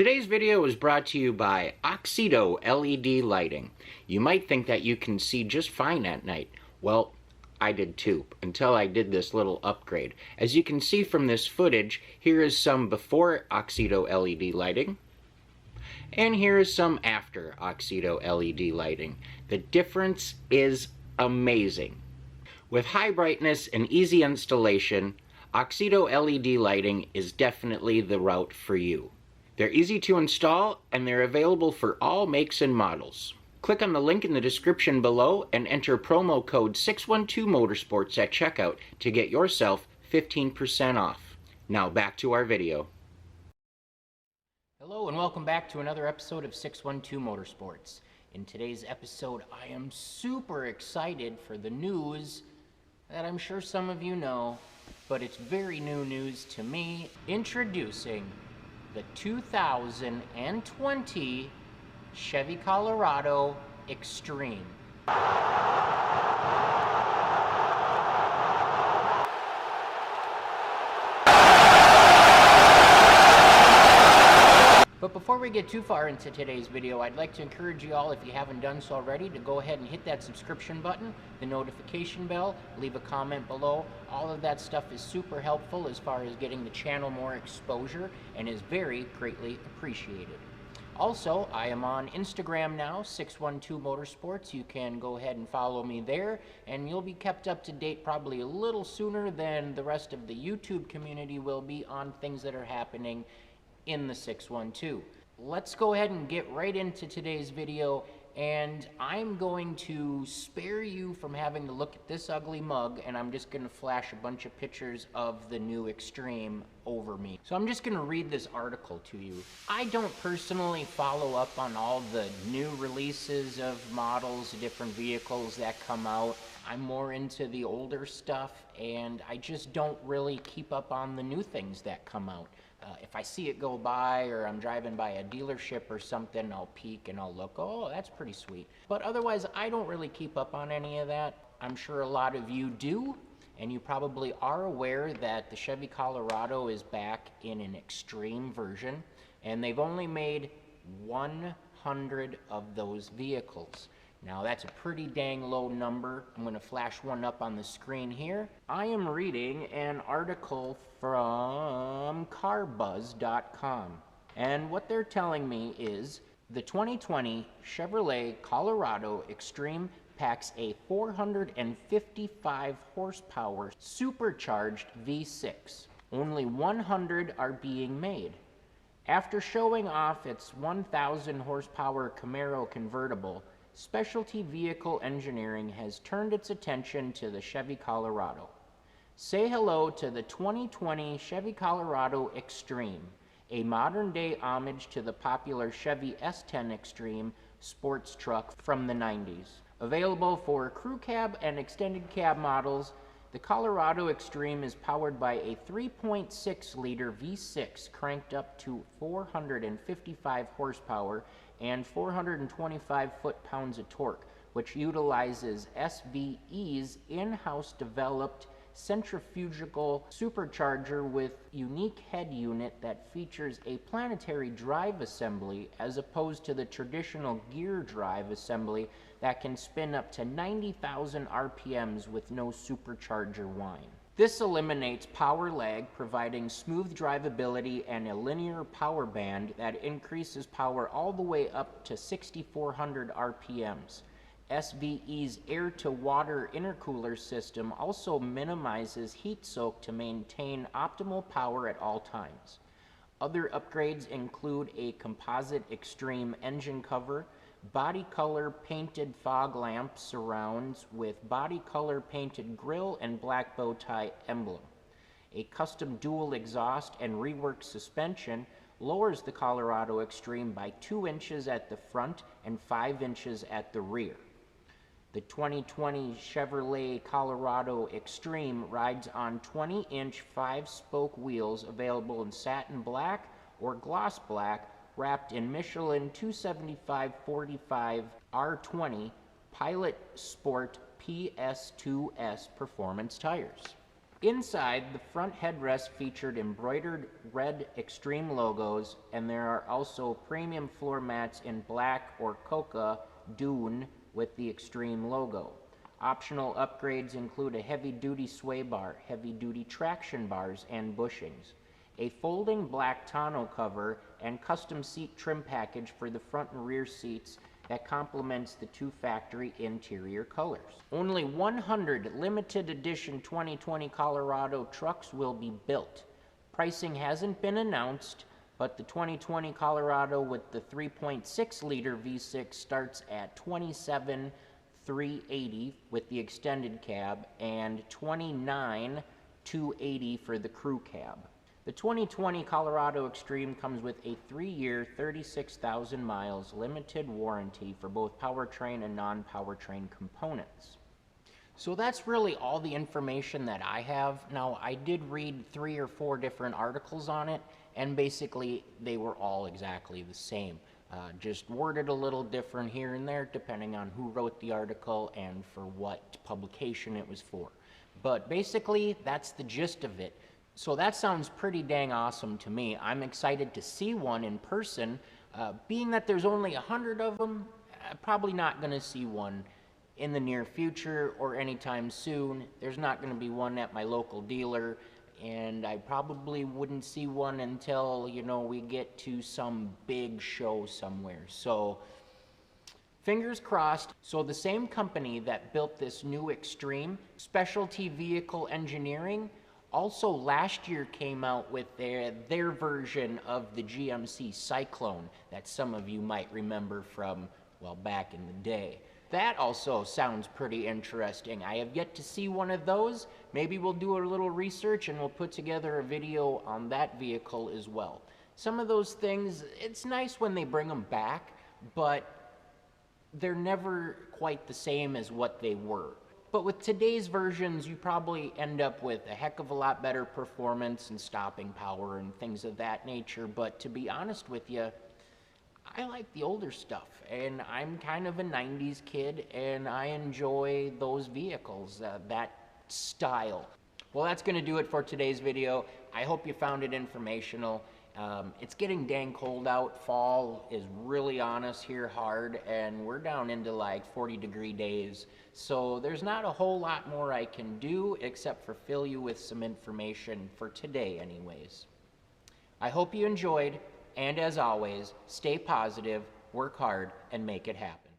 Today's video is brought to you by Oxedo LED lighting. You might think that you can see just fine at night. Well, I did too, until I did this little upgrade. As you can see from this footage, here is some before Oxedo LED lighting, and here is some after Oxedo LED lighting. The difference is amazing. With high brightness and easy installation, Oxedo LED lighting is definitely the route for you. They're easy to install, and they're available for all makes and models. Click on the link in the description below and enter promo code 612motorsports at checkout to get yourself 15% off. Now back to our video. Hello and welcome back to another episode of 612 Motorsports. In today's episode, I am super excited for the news that I'm sure some of you know, but it's very new news to me. Introducing the 2020 Chevy Colorado Xtreme. But before we get too far into today's video, I'd like to encourage you all, if you haven't done so already, to go ahead and hit that subscription button, the notification bell, leave a comment below. All of that stuff is super helpful as far as getting the channel more exposure and is very greatly appreciated. Also, I am on Instagram now, 612 Motorsports. You can go ahead and follow me there, and you'll be kept up to date probably a little sooner than the rest of the YouTube community will be on things that are happening in the 612. Let's go ahead and get right into today's video, and I'm going to spare you from having to look at this ugly mug, and I'm just going to flash a bunch of pictures of the new Xtreme over me. So I'm just going to read this article to you. I don't personally follow up on all the new releases of models, different vehicles that come out. I'm more into the older stuff, and I just don't really keep up on the new things that come out. If I see it go by, or I'm driving by a dealership or something, I'll peek and I'll look, oh, that's pretty sweet. But otherwise, I don't really keep up on any of that. I'm sure a lot of you do, and you probably are aware that the Chevy Colorado is back in an Xtreme version, and they've only made 100 of those vehicles. Now that's a pretty dang low number. I'm going to flash one up on the screen here. I am reading an article from carbuzz.com, and what they're telling me is the 2020 Chevrolet Colorado Xtreme packs a 455 horsepower supercharged V6. Only 100 are being made. After showing off its 1,000 horsepower Camaro convertible, specialty vehicle engineering has turned its attention to the Chevy Colorado. Say hello to the 2020 Chevy Colorado Xtreme, a modern-day homage to the popular Chevy S10 Xtreme sports truck from the 90s. Available for crew cab and extended cab models, the Colorado Xtreme is powered by a 3.6-liter V6 cranked up to 455 horsepower and 425 foot-pounds of torque, which utilizes SVE's in-house developed centrifugal supercharger with unique head unit that features a planetary drive assembly as opposed to the traditional gear drive assembly that can spin up to 90,000 RPMs with no supercharger whine. This eliminates power lag, providing smooth drivability and a linear power band that increases power all the way up to 6,400 RPMs. SVE's air-to-water intercooler system also minimizes heat soak to maintain optimal power at all times. Other upgrades include a composite Xtreme engine cover, body color painted fog lamp surrounds with body color painted grille and black bow tie emblem. A custom dual exhaust and reworked suspension lowers the Colorado Xtreme by 2 inches at the front and 5 inches at the rear. The 2020 Chevrolet Colorado Xtreme rides on 20-inch 5-spoke wheels available in satin black or gloss black, wrapped in Michelin 275/45 R20 Pilot Sport PS2S performance tires. Inside, the front headrest featured embroidered red Xtreme logos, and there are also premium floor mats in black or coca dune with the Xtreme logo. Optional upgrades include a heavy-duty sway bar, heavy-duty traction bars, and bushings, a folding black tonneau cover, and custom seat trim package for the front and rear seats that complements the two factory interior colors. Only 100 limited edition 2020 Colorado trucks will be built. Pricing hasn't been announced, but the 2020 Colorado with the 3.6 liter V6 starts at $27,380 with the extended cab and $29,280 for the crew cab. The 2020 Colorado Xtreme comes with a 3-year, 36,000 miles limited warranty for both powertrain and non-powertrain components. So that's really all the information that I have. Now, I did read 3 or 4 different articles on it, and basically they were all exactly the same. Just worded a little different here and there depending on who wrote the article and for what publication it was for. But basically, that's the gist of it. So that sounds pretty dang awesome to me. I'm excited to see one in person. Being that there's only 100 of them, probably not going to see one in the near future or anytime soon. There's not going to be one at my local dealer, and I probably wouldn't see one until, we get to some big show somewhere. So fingers crossed. So the same company that built this new Xtreme, Specialty Vehicle Engineering, also last year came out with their version of the GMC Cyclone that some of you might remember from, well, back in the day. That also sounds pretty interesting. I have yet to see one of those. Maybe we'll do a little research and we'll put together a video on that vehicle as well. Some of those things, it's nice when they bring them back, but they're never quite the same as what they were. But with today's versions, you probably end up with a heck of a lot better performance and stopping power and things of that nature. But to be honest with you, I like the older stuff, and I'm kind of a 90s kid, and I enjoy those vehicles, that style. Well, that's going to do it for today's video. I hope you found it informational. It's getting dang cold out. Fall is really on us here hard, and we're down into like 40-degree days. So there's not a whole lot more I can do except for fill you with some information for today anyways. I hope you enjoyed, and as always, stay positive, work hard, and make it happen.